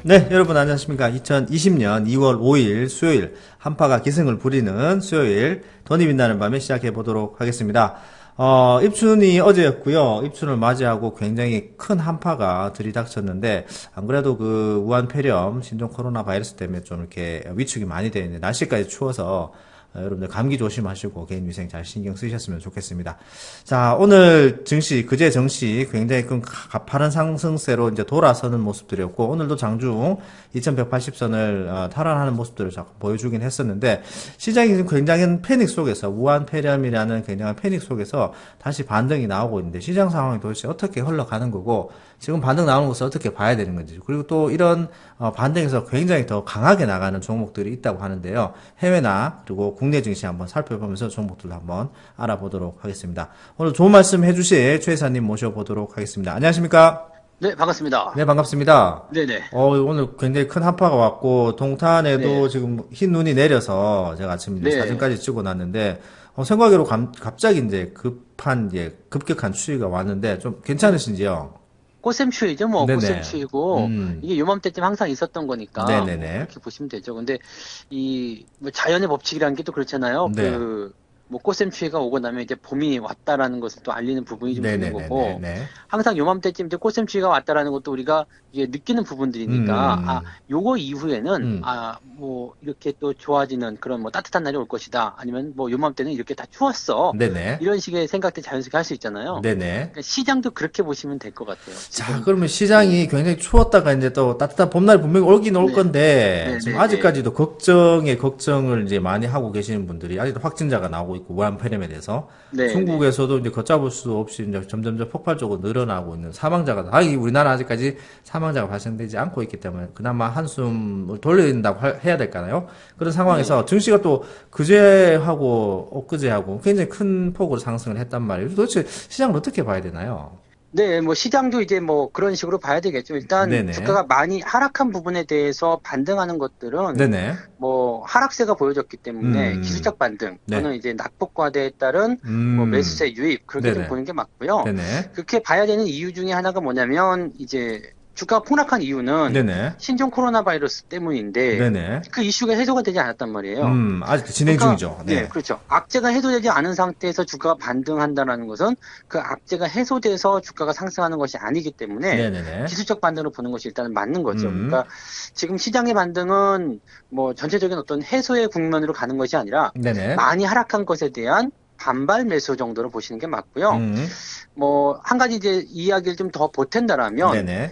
네, 여러분 안녕하십니까. 2020년 2월 5일 수요일 한파가 기승을 부리는 수요일 돈이 빛나는 밤에 시작해 보도록 하겠습니다. 입춘이 어제였고요. 입춘을 맞이하고 굉장히 큰 한파가 들이닥쳤는데 안 그래도 그 우한 폐렴 신종 코로나 바이러스 때문에 좀 이렇게 위축이 많이 되어 있는데 날씨까지 추워서 여러분들 감기 조심하시고 개인위생 잘 신경 쓰셨으면 좋겠습니다. 자, 오늘 증시, 그제 증시 굉장히 큰 가파른 상승세로 이제 돌아서는 모습들이었고, 오늘도 장중 2180선을 탈환하는 모습들을 자꾸 보여주긴 했었는데, 시장이 지금 굉장한 패닉 속에서, 우한 폐렴이라는 굉장한 패닉 속에서 다시 반등이 나오고 있는데, 시장 상황이 도대체 어떻게 흘러가는 거고, 지금 반등 나오는 것을 어떻게 봐야 되는 건지, 그리고 또 이런 반등에서 굉장히 더 강하게 나가는 종목들이 있다고 하는데요. 해외나 그리고 국내 증시 한번 살펴보면서 종목들도 한번 알아보도록 하겠습니다. 오늘 좋은 말씀 해주실 최 이사님 모셔보도록 하겠습니다. 안녕하십니까? 네, 반갑습니다. 네, 반갑습니다. 네네. 오늘 굉장히 큰 한파가 왔고, 동탄에도 네. 지금 흰 눈이 내려서 제가 아침 이제 네. 사진까지 찍어 놨는데, 생각외로 갑자기 이제 급격한 추위가 왔는데, 좀 괜찮으신지요? 꽃샘추위죠, 뭐, 네네. 꽃샘추위고, 음, 이게 요맘때쯤 항상 있었던 거니까, 뭐, 네네네. 그렇게 보시면 되죠. 근데, 뭐, 자연의 법칙이라는 게 또 그렇잖아요. 네. 뭐, 꽃샘추위가 오고 나면 이제 봄이 왔다라는 것을 또 알리는 부분이 좀 있는 거고, 네네네네네. 항상 요맘때쯤 이제 꽃샘추위가 왔다라는 것도 우리가 이게 느끼는 부분들이니까, 음, 요거 이후에는, 음, 뭐, 이렇게 또 좋아지는 그런 뭐 따뜻한 날이 올 것이다. 아니면 뭐, 요맘때는 이렇게 다 추웠어. 네네. 이런 식의 생각들 자연스럽게 할 수 있잖아요. 네네. 그러니까 시장도 그렇게 보시면 될 것 같아요. 자, 지금, 그러면 네, 시장이 굉장히 추웠다가 이제 또 따뜻한 봄날 분명히 올긴 올 네, 건데, 네, 지금 네, 네, 아직까지도 걱정을 이제 많이 하고 계시는 분들이 아직도 확진자가 나오고 있고, 우한 폐렴에 대해서. 네, 네, 중국에서도 이제 걷잡을 수 없이 이제 점점점 폭발적으로 늘어나고 있는 사망자가, 우리나라 아직까지 사망자가 발생되지 않고 있기 때문에 그나마 한숨을 돌려야 된다고 해야 될까요? 그런 상황에서 네. 증시가 또 그제하고 엊그제하고 굉장히 큰 폭으로 상승을 했단 말이에요. 도대체 시장을 어떻게 봐야 되나요? 네, 뭐 시장도 이제 뭐 그런 식으로 봐야 되겠죠. 일단 네네. 주가가 많이 하락한 부분에 대해서 반등하는 것들은 네네. 뭐 하락세가 보여졌기 때문에 음, 기술적 반등 네. 또는 이제 낙폭과대에 따른 뭐 매수세 유입 그렇게 좀 네네. 보는 게 맞고요. 네네. 그렇게 봐야 되는 이유 중에 하나가 뭐냐면 이제 주가가 폭락한 이유는 네네. 신종 코로나 바이러스 때문인데 네네. 그 이슈가 해소가 되지 않았단 말이에요. 아직도 진행 그러니까 중이죠. 네, 네. 그렇죠. 악재가 해소되지 않은 상태에서 주가가 반등한다는 것은 그 악재가 해소돼서 주가가 상승하는 것이 아니기 때문에 네네네. 기술적 반등을 보는 것이 일단은 맞는 거죠. 음, 그러니까 지금 시장의 반등은 뭐 전체적인 어떤 해소의 국면으로 가는 것이 아니라 네네. 많이 하락한 것에 대한 반발 매수 정도로 보시는 게 맞고요. 음, 뭐 한 가지 이제 이야기를 좀 더 보탠다라면 네네.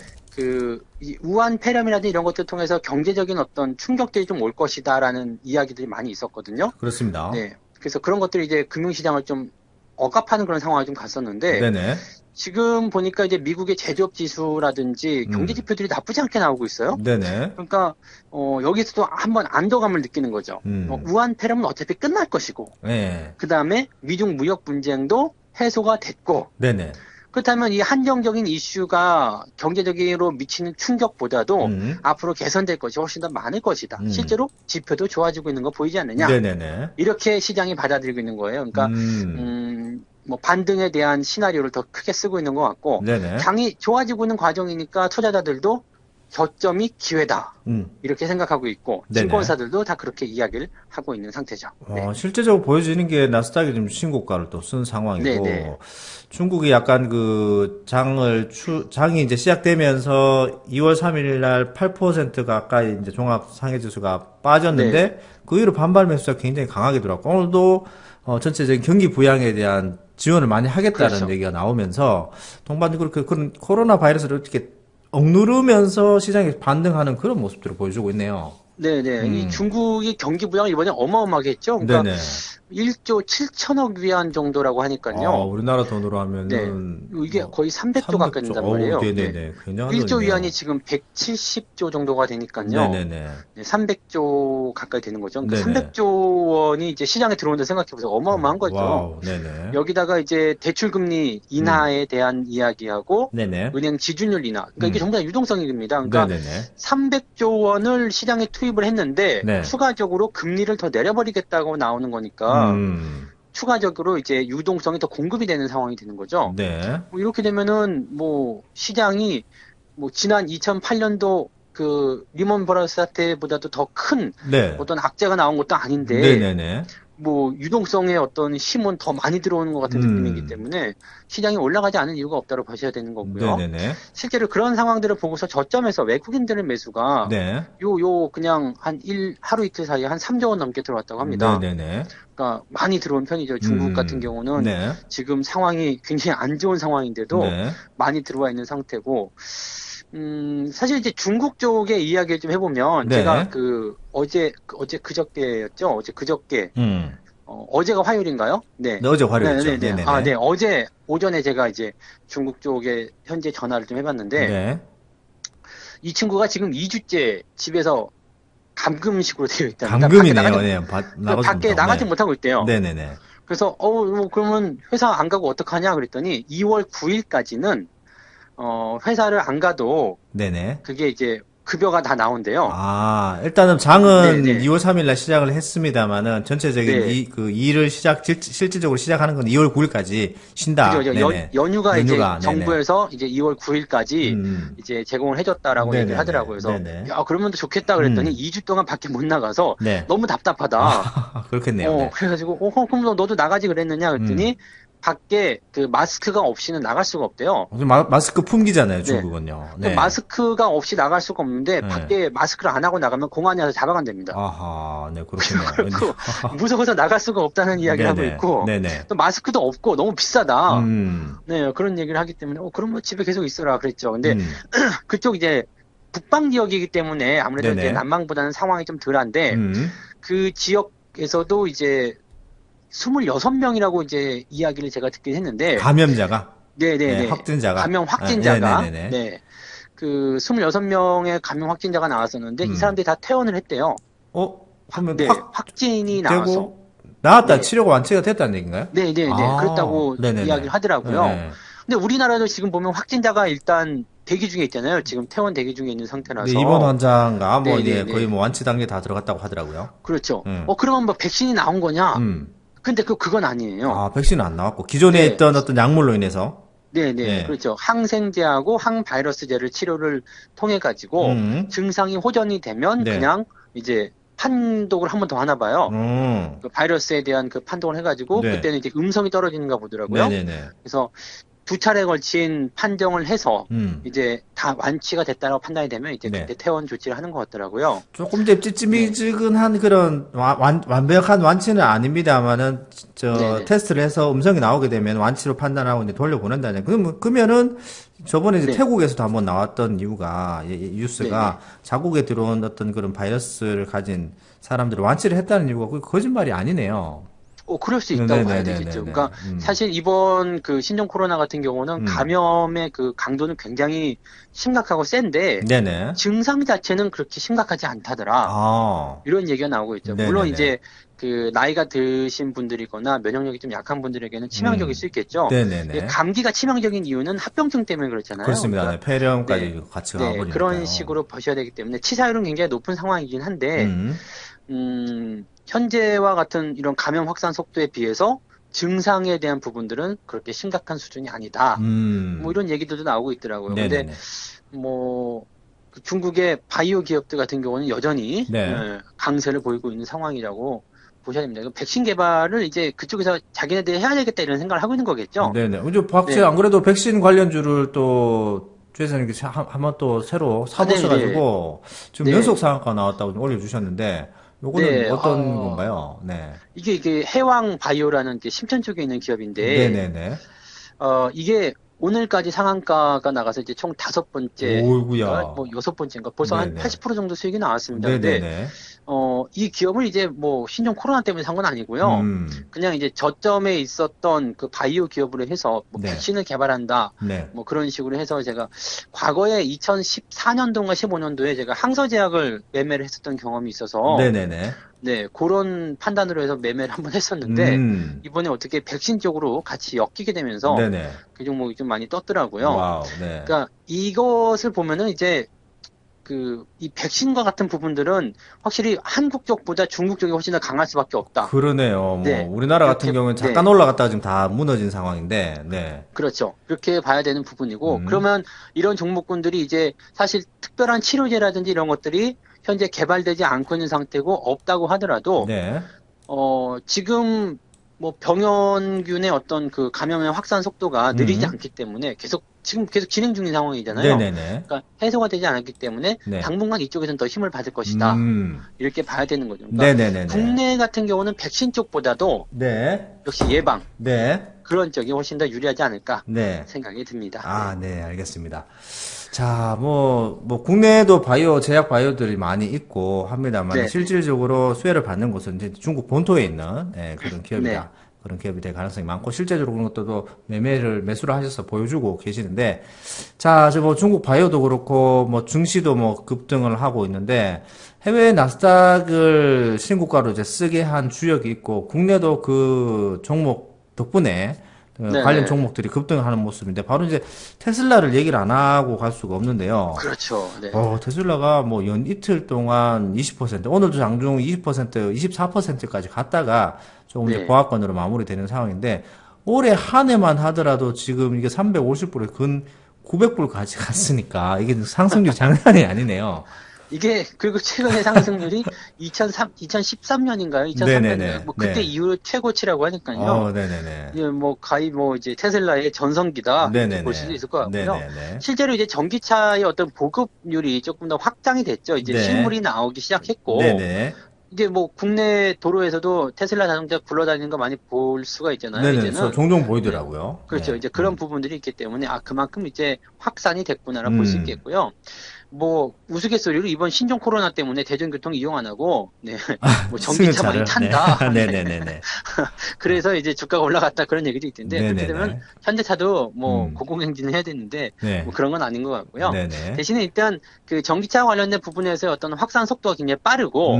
이 우한 폐렴이라든지 이런 것들 을 통해서 경제적인 어떤 충격들이 좀 올 것이다라는 이야기들이 많이 있었거든요. 그렇습니다. 네. 그래서 그런 것들이 이제 금융시장을 좀 억압하는 그런 상황이 좀 갔었는데, 네네. 지금 보니까 이제 미국의 제조업 지수라든지 경제 음, 지표들이 나쁘지 않게 나오고 있어요. 네네. 그러니까, 여기서도 한번 안도감을 느끼는 거죠. 음, 우한 폐렴은 어차피 끝날 것이고, 네. 그 다음에 미중 무역 분쟁도 해소가 됐고, 네네. 그렇다면 이 한정적인 이슈가 경제적으로 미치는 충격보다도 음, 앞으로 개선될 것이 훨씬 더 많을 것이다. 음, 실제로 지표도 좋아지고 있는 거 보이지 않느냐? 네네네. 이렇게 시장이 받아들이고 있는 거예요. 그러니까 음, 뭐 반등에 대한 시나리오를 더 크게 쓰고 있는 것 같고 네네. 장이 좋아지고 있는 과정이니까 투자자들도 저점이 기회다. 음, 이렇게 생각하고 있고 네네. 증권사들도 다 그렇게 이야기를 하고 있는 상태죠. 네. 실제적으로 보여지는 게 나스닥이 지금 신고가를 또 쓴 네, 네. 상황이고, 중국이 약간 장이 이제 시작되면서 2월 3일 날 8% 가까이 이제 종합 상해지수가 네. 빠졌는데, 그 이후로 반발 매수가 굉장히 강하게 들어왔고, 오늘도 전체적인 경기 부양에 대한 지원을 많이 하겠다는 그렇죠. 얘기가 나오면서, 동반도 그렇게 그런 코로나 바이러스를 어떻게 억누르면서 시장이 반등하는 그런 모습들을 보여주고 있네요. 네네. 이 음, 중국이 경기 부양을 이번에 어마어마하게 했죠. 그러니까 네네. 1조 7천억 위안 정도라고 하니까요. 우리나라 돈으로 네. 하면은, 이게 거의 300조 가까이 300조, 된단 말이에요. 네. 네네네. 굉장한 1조 위안이 돈이네요. 지금 170조 정도가 되니까요. 네네네. 300조 가까이 되는 거죠. 그러니까 네네. 300조 원이 이제 시장에 들어온다 생각해보세요. 어마어마한 거죠. 와우, 네네. 여기다가 이제 대출금리 음, 인하에 대한 이야기하고 네네. 은행 지준율 인하. 그러니까 이게 음, 전부 다 유동성입니다. 그러니까 네네네. 300조 원을 시장에 투입을 했는데 네. 추가적으로 금리를 더 내려버리겠다고 나오는 거니까 음, 추가적으로 이제 유동성이 더 공급이 되는 상황이 되는 거죠. 네. 뭐 이렇게 되면은 뭐 시장이 뭐 지난 2008년도 그 리먼 브라더스 사태보다도 더 큰 네. 어떤 악재가 나온 것도 아닌데 네네네. 뭐 유동성의 어떤 힘은 더 많이 들어오는 것 같은 느낌이기 때문에 시장이 올라가지 않을 이유가 없다고 보셔야 되는 거고요. 네네네. 실제로 그런 상황들을 보고서 저점에서 외국인들의 매수가 네. 그냥 하루 이틀 사이에 한 3조 원 넘게 들어왔다고 합니다. 네네네. 그러니까 많이 들어온 편이죠. 중국 같은 경우는 네. 지금 상황이 굉장히 안 좋은 상황인데도 네. 많이 들어와 있는 상태고, 사실 이제 중국 쪽의 이야기를 좀 해보면, 네. 제가 그저께였죠? 그저께. 어제가 화요일인가요? 네. 네, 어제 화요일이죠. 네네네. 네네네. 아, 네. 어제 오전에 제가 이제 중국 쪽에 현재 전화를 좀 해봤는데, 네. 이 친구가 지금 2주째 집에서 감금식으로 되어 있답니다. 감금이네요. 네. 밖에 나가지 못하고 있대요. 네네네. 그래서 뭐 그러면 회사 안 가고 어떡하냐 그랬더니 2월 9일까지는 회사를 안 가도 네네. 그게 이제 급여가 다 나온대요. 아, 일단은 장은 네네. 2월 3일 날 시작을 했습니다만은 전체적인 네. 그 일을 실질적으로 시작하는 건 2월 9일까지 쉰다. 그죠. 네네. 연휴가 이제 네네. 정부에서 이제 2월 9일까지 이제 제공을 해줬다라고 네네네. 얘기를 하더라고요. 그래서 네네. 야, 그러면 더 좋겠다 그랬더니 2주 동안 밖에 못 나가서 네. 너무 답답하다. 아, 그렇겠네요. 네. 그래가지고 그럼 너도 나가지 그랬느냐 그랬더니 밖에 그 마스크가 없이는 나갈 수가 없대요. 마스크 품기잖아요, 네. 중국은요. 네. 마스크가 없이 나갈 수가 없는데 네. 밖에 마스크를 안 하고 나가면 공안이 와서 잡아간답니다. 아하, 네, 그렇군요. 그리고 무서워서 나갈 수가 없다는 이야기를 하고 네네. 있고 네네. 또 마스크도 없고 너무 비싸다. 음. 네, 그런 얘기를 하기 때문에 그럼 뭐 집에 계속 있어라 그랬죠. 근데 그쪽 이제 북방 지역이기 때문에 아무래도 네네. 이제 남방보다는 상황이 좀 덜한데 그 지역에서도 이제 26명이라고 이제 이야기를 제가 듣긴 했는데 감염자가? 네네네. 네, 확진자가? 감염 확진자가. 네네네. 네. 그 26명의 감염 확진자가 나왔었는데 이 사람들이 다 퇴원을 했대요. 그러면 네. 확진이 나와서. 나왔다, 네. 치료가 완치가 됐다는 얘기인가요? 네네네. 그렇다고 네네네. 이야기를 하더라고요. 네네. 근데 우리나라도 지금 보면 확진자가 일단 대기 중에 있잖아요. 지금 퇴원 대기 중에 있는 상태라서. 네, 입원 환자가 뭐 이제 네네네. 거의 뭐 완치 단계 다 들어갔다고 하더라고요. 그렇죠. 그러면 뭐 백신이 나온 거냐? 근데 그건 아니에요. 아, 백신은 안 나왔고 기존에 네. 있던 어떤 약물로 인해서. 네네. 네. 그렇죠. 항생제하고 항바이러스제를 치료를 통해 가지고 증상이 호전이 되면 네. 그냥 이제 판독을 한 번 더 하나 봐요. 그 바이러스에 대한 그 판독을 해가지고 네. 그때는 이제 음성이 떨어지는가 보더라고요. 네네네. 그래서 2차례 걸친 판정을 해서 이제 다 완치가 됐다고 판단이 되면 이제 네. 그때 퇴원 조치를 하는 것 같더라고요. 조금 이제 찌찌미지근한 그런 완벽한 완치는 아닙니다만은 네네. 테스트를 해서 음성이 나오게 되면 완치로 판단하고 이제 돌려보낸다는. 그러면은 저번에 이제 네. 태국에서도 한번 나왔던 이유가 뉴스가 자국에 들어온 어떤 그런 바이러스를 가진 사람들을 완치를 했다는 이유가 그게 거짓말이 아니네요. 그럴 수 있다고 봐야 되겠죠. 그러니까 사실 이번 그 신종 코로나 같은 경우는 감염의 그 강도는 굉장히 심각하고 센데 네네. 증상 자체는 그렇게 심각하지 않다더라. 아. 이런 얘기가 나오고 있죠. 네네네. 물론 이제 그 나이가 드신 분들이거나 면역력이 좀 약한 분들에게는 치명적일 수 있겠죠. 네네네. 감기가 치명적인 이유는 합병증 때문에 그렇잖아요. 그렇습니다. 그러니까 폐렴까지 같이 가버리니까요. 그런 식으로 보셔야 되기 때문에 치사율은 굉장히 높은 상황이긴 한데 현재와 같은 이런 감염 확산 속도에 비해서 증상에 대한 부분들은 그렇게 심각한 수준이 아니다. 뭐 이런 얘기들도 나오고 있더라고요. 네네네. 근데 뭐 그 중국의 바이오 기업들 같은 경우는 여전히 강세를 보이고 있는 상황이라고 보셔야 됩니다. 백신 개발을 이제 그쪽에서 자기네들이 해야 되겠다 이런 생각을 하고 있는 거겠죠. 네네. 박제 안 그래도 백신 관련주를 또 주에서는 한번 또 새로 사보셔가지고 지금 연속 상한가 나왔다고 좀 올려주셨는데 요거는 어떤 건가요? 네. 이게 해왕 바이오라는 게 심천 쪽에 있는 기업인데, 네네네. 이게 오늘까지 상한가가 나가서 이제 총 5번째, 오이구야. 뭐 6번째인가 벌써 한 80% 정도 수익이 나왔습니다. 네네네. 근데 이 기업을 이제 뭐 신종 코로나 때문에 산 건 아니고요. 그냥 이제 저점에 있었던 그 바이오 기업으로 해서 뭐 백신을 개발한다. 뭐 그런 식으로 해서 제가 과거에 2014년도인가 15년도에 제가 항서제약을 매매를 했었던 경험이 있어서 네네네. 네, 그런 판단으로 해서 매매를 한번 했었는데 이번에 어떻게 백신 쪽으로 같이 엮이게 되면서 그 종목이 좀 많이 떴더라고요. 와우, 네. 그러니까 이것을 보면은 이제 이 백신과 같은 부분들은 확실히 한국 쪽보다 중국 쪽이 훨씬 더 강할 수밖에 없다. 그러네요. 네. 뭐 우리나라 같은 경우는 잠깐 올라갔다가 지금 다 무너진 상황인데, 네. 그렇죠. 그렇게 봐야 되는 부분이고, 그러면 이런 종목군들이 이제 사실 특별한 치료제라든지 이런 것들이 현재 개발되지 않고 있는 상태고 없다고 하더라도, 네. 지금 뭐 병원균의 어떤 그 감염의 확산 속도가 느리지 않기 때문에 지금 계속 진행 중인 상황이잖아요. 네네네. 그러니까 해소가 되지 않았기 때문에 네. 당분간 이쪽에서는 더 힘을 받을 것이다. 이렇게 봐야 되는 거죠. 그러니까 네네네네. 국내 같은 경우는 백신 쪽보다도 네. 역시 예방 네. 그런 쪽이 훨씬 더 유리하지 않을까 네. 생각이 듭니다. 아, 네, 알겠습니다. 자, 뭐 국내에도 제약 바이오들이 많이 있고 합니다만, 네. 실질적으로 수혜를 받는 곳은 이제 중국 본토에 있는, 그런 기업이다. 네. 그런 기업이 될 가능성이 많고, 실제적으로 그런 것들도 매수를 하셔서 보여주고 계시는데, 자, 뭐 중국 바이오도 그렇고, 뭐 증시도 뭐 급등을 하고 있는데, 해외 나스닥을 신고가로 이제 쓰게 한 주역이 있고, 국내도 그 종목 덕분에 관련 종목들이 급등하는 모습인데, 바로 이제 테슬라를 얘기를 안 하고 갈 수가 없는데요. 그렇죠. 네. 테슬라가 뭐 연 이틀 동안 20%, 오늘도 장중 20%, 24%까지 갔다가 조금 이제 보합권으로 마무리되는 상황인데, 올해 한 해만 하더라도 지금 이게 350불에 근 900불까지 갔으니까, 이게 상승률 장난이 아니네요. 이게 그리고 최근의 상승률이 2013년인가요? 2003년인가요? 뭐 그때 이후 최고치라고 하니까요. 네네네. 예, 뭐 가히 뭐 이제 테슬라의 전성기다 이렇게 볼 수도 있을 것 같고요. 네네네. 실제로 이제 전기차의 어떤 보급률이 조금 더 확장이 됐죠. 이제 실물이 나오기 시작했고. 네네. 이제 뭐 국내 도로에서도 테슬라 자동차 굴러다니는 거 많이 볼 수가 있잖아요. 네네. 이제는 종종 보이더라고요. 네. 그렇죠. 이제 그런 부분들이 있기 때문에 그만큼 이제 확산이 됐구나라 볼 수 있겠고요. 뭐 우스갯소리로 이번 신종 코로나 때문에 대중교통 이용 안 하고 뭐 전기차 많이 탄다. 네네네네. 그래서 이제 주가가 올라갔다 그런 얘기도 있던데 그렇게 되면 현대차도 뭐 고공행진을 해야 되는데 뭐 그런 건 아닌 것 같고요. 대신에 일단 그 전기차 관련된 부분에서의 어떤 확산 속도가 굉장히 빠르고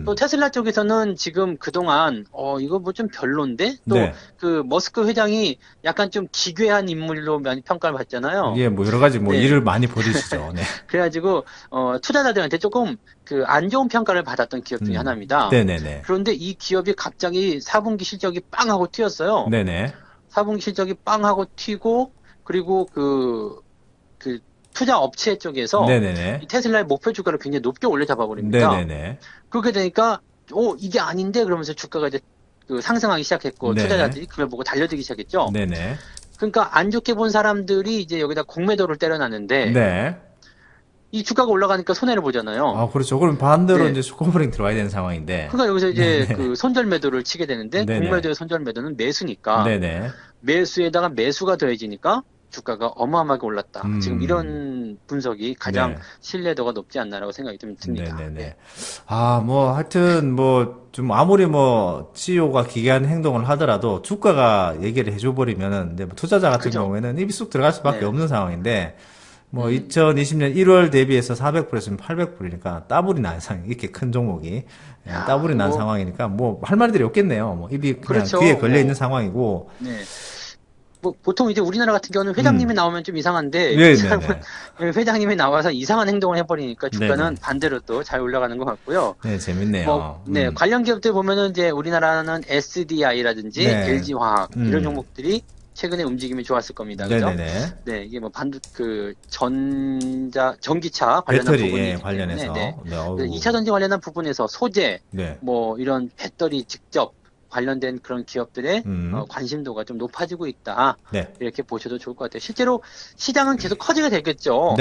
또 테슬라 쪽에서는 지금 그동안 이거 뭐 좀 별론데 또 그 머스크 회장이 약간 좀 기괴한 인물로 많이 평가를 받잖아요. 예, 뭐 여러 가지 일을 많이 벌이시죠. 네. 그래가지고 투자자들한테 조금 그 안 좋은 평가를 받았던 기업 중에 하나입니다. 네네네. 그런데 이 기업이 갑자기 4분기 실적이 빵 하고 튀었어요. 네네. 4분기 실적이 빵 하고 튀고 그리고 그 투자 업체 쪽에서 네네네. 이 테슬라의 목표 주가를 굉장히 높게 올려 잡아버립니다. 네네네. 그렇게 되니까 이게 아닌데 그러면서 주가가 이제 그 상승하기 시작했고 투자자들이 그걸 보고 달려들기 시작했죠. 네네. 그러니까 안 좋게 본 사람들이 이제 여기다 공매도를 때려놨는데 이 주가가 올라가니까 손해를 보잖아요. 그렇죠. 그럼 반대로 이제 쇼커버링 들어와야 되는 상황인데. 그러니까 여기서 이제 그 손절 매도를 치게 되는데 공매도의 손절 매도는 매수니까 매수에다가 매수가 더해지니까 주가가 어마어마하게 올랐다. 지금 이런 분석이 가장 신뢰도가 높지 않나라고 생각이 좀 듭니다. 네네네. 뭐 하여튼 뭐 좀 아무리 뭐 CEO가 기괴한 행동을 하더라도 주가가 얘기를 해줘버리면은 뭐 투자자 같은 경우에는 입이 쑥 들어갈 수밖에 없는 상황인데. 뭐 2020년 1월 대비해서 400불에서 800불이니까 따블이 난 상황, 이렇게 큰 종목이 따블이 난 상황이니까 뭐 할 말들이 없겠네요. 뭐 입이 그냥 귀에 걸려 있는 상황이고. 뭐 보통 이제 우리나라 같은 경우는 회장님이 나오면 좀 이상한데 회장님이 나와서 이상한 행동을 해버리니까 주가는 반대로 또 잘 올라가는 것 같고요. 네, 재밌네요. 관련 기업들 보면은 이제 우리나라는 SDI라든지 LG화학 이런 종목들이 최근에 움직임이 좋았을 겁니다. 그죠? 네, 이게 뭐 전기차 관련한 배터리, 부분이 관련해서. 2차 전지 관련한 부분에서 소재, 뭐 이런 배터리 직접 관련된 그런 기업들의 관심도가 좀 높아지고 있다. 이렇게 보셔도 좋을 것 같아요. 실제로 시장은 계속 커지게 되겠죠.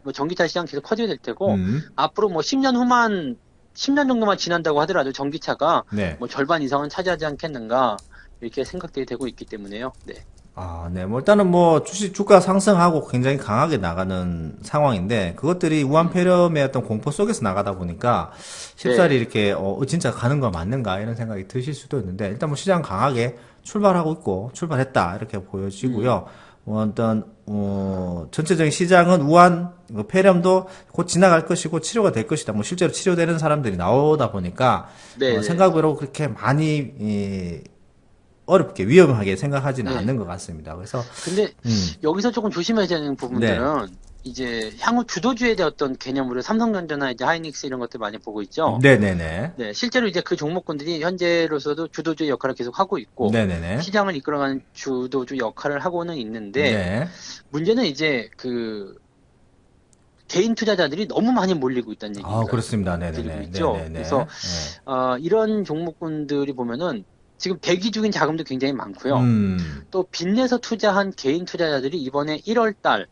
뭐 전기차 시장 계속 커지게 될 테고 앞으로 뭐 10년 정도만 지난다고 하더라도 전기차가 뭐 절반 이상은 차지하지 않겠는가 이렇게 생각들이 되고 있기 때문에요. 뭐 일단은 뭐 주가 상승하고 굉장히 강하게 나가는 상황인데 그것들이 우한 폐렴의 어떤 공포 속에서 나가다 보니까 쉽사리 이렇게 진짜 가는 거 맞는가 이런 생각이 드실 수도 있는데 일단 뭐 시장 강하게 출발하고 있고 출발했다 이렇게 보여지고요. 어떤 전체적인 시장은 우한 폐렴도 곧 지나갈 것이고 치료가 될 것이다. 뭐 실제로 치료되는 사람들이 나오다 보니까 생각외로 그렇게 많이 어렵게 위험하게 생각하지는 않는 것 같습니다. 그래서 근데 여기서 조금 조심해야 되는 부분들은 이제 향후 주도주에 대한 어떤 개념으로 삼성전자나 이제 하이닉스 이런 것들 많이 보고 있죠. 네네네. 네, 실제로 이제 그 종목군들이 현재로서도 주도주의 역할을 계속 하고 있고, 네네네. 시장을 이끌어가는 주도주 역할을 하고는 있는데, 네. 문제는 이제 그 개인 투자자들이 너무 많이 몰리고 있다는 얘기가 그렇습니다. 드리고 네네네. 있죠. 네네네. 그래서 이런 종목군들이 보면은 지금 대기 중인 자금도 굉장히 많고요. 또 빚내서 투자한 개인 투자자들이 이번에 1월 달,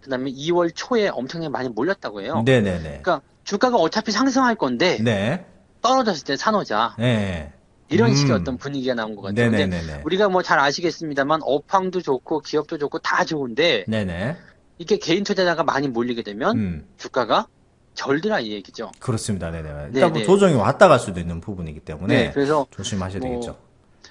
그다음에 2월 초에 엄청나게 많이 몰렸다고 해요. 네네네. 그러니까 주가가 어차피 상승할 건데 네. 떨어졌을 때 사놓자. 네. 이런 식의 어떤 분위기가 나온 것 같아요. 근데 네네네네. 우리가 뭐 잘 아시겠습니다만 업황도 좋고 기업도 좋고 다 좋은데 네네. 이게 개인 투자자가 많이 몰리게 되면 주가가 절드라 이 얘기죠. 그렇습니다. 네네. 일단 뭐 조정이 왔다 갈 수도 있는 부분이기 때문에 그래서 조심하셔야 되겠죠.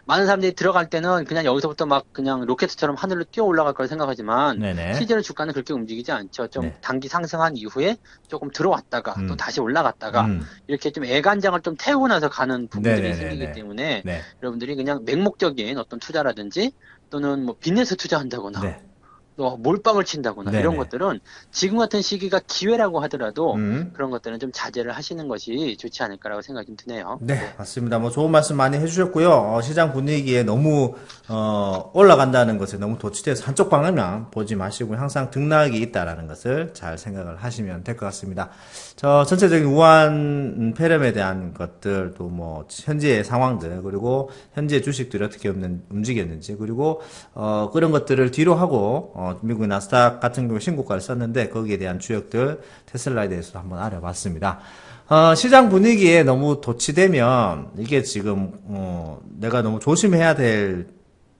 많은 사람들이 들어갈 때는 그냥 여기서부터 막 그냥 로켓처럼 하늘로 뛰어 올라갈 거라 생각하지만 네네. 실제로 주가는 그렇게 움직이지 않죠. 좀 네. 단기 상승한 이후에 조금 들어왔다가 또 다시 올라갔다가 이렇게 좀 애간장을 좀 태우고 나서 가는 부분들이 네네네네. 생기기 때문에 네. 여러분들이 그냥 맹목적인 어떤 투자라든지 또는 뭐 빚내서 투자한다거나 네. 또 몰빵을 친다거나 네네. 이런 것들은 지금 같은 시기가 기회라고 하더라도 그런 것들은 좀 자제를 하시는 것이 좋지 않을까라고 생각이 좀 드네요. 네, 맞습니다. 뭐 좋은 말씀 많이 해주셨고요. 시장 분위기에 너무 올라간다는 것에 너무 도취돼서 한쪽 방향만 보지 마시고 항상 등락이 있다라는 것을 잘 생각을 하시면 될 것 같습니다. 전체적인 우한 폐렴에 대한 것들 또 뭐 현재의 상황들 그리고 현재 주식들이 어떻게 움직였는지 그리고 그런 것들을 뒤로 하고 미국의 나스닥 같은 경우 신고가를 썼는데 거기에 대한 주역들 테슬라에 대해서도 한번 알아봤습니다. 시장 분위기에 너무 도취되면 이게 지금 내가 너무 조심해야 될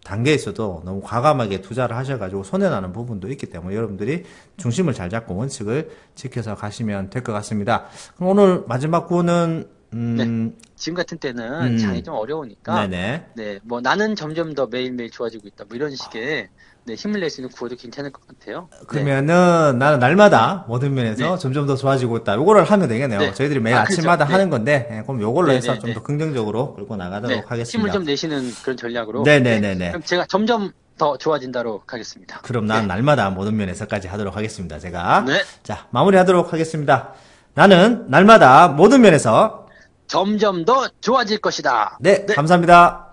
단계에 있어도 너무 과감하게 투자를 하셔가지고 손해나는 부분도 있기 때문에 여러분들이 중심을 잘 잡고 원칙을 지켜서 가시면 될 것 같습니다. 그럼 오늘 마지막 구호는 네. 지금 같은 때는 장이 좀 어려우니까 네네. 네, 뭐 나는 점점 더 매일매일 좋아지고 있다. 뭐 이런 식의 네, 힘을 낼 수 있는 구호도 괜찮을 것 같아요. 그러면은 나는 날마다 모든 면에서 점점 더 좋아지고 있다. 요거를 하면 되겠네요. 네. 저희들이 매일 아침마다 그렇죠. 하는 건데 그럼 요걸로 해서 네. 좀 더 긍정적으로 끌고 나가도록 하겠습니다. 힘을 좀 내시는 그런 전략으로. 네네네네. 그럼 제가 점점 더 좋아진다로 가겠습니다. 그럼 난 날마다 모든 면에서까지 하도록 하겠습니다. 제가. 네. 자, 마무리하도록 하겠습니다. 나는 날마다 모든 면에서 점점 더 좋아질 것이다. 네. 감사합니다.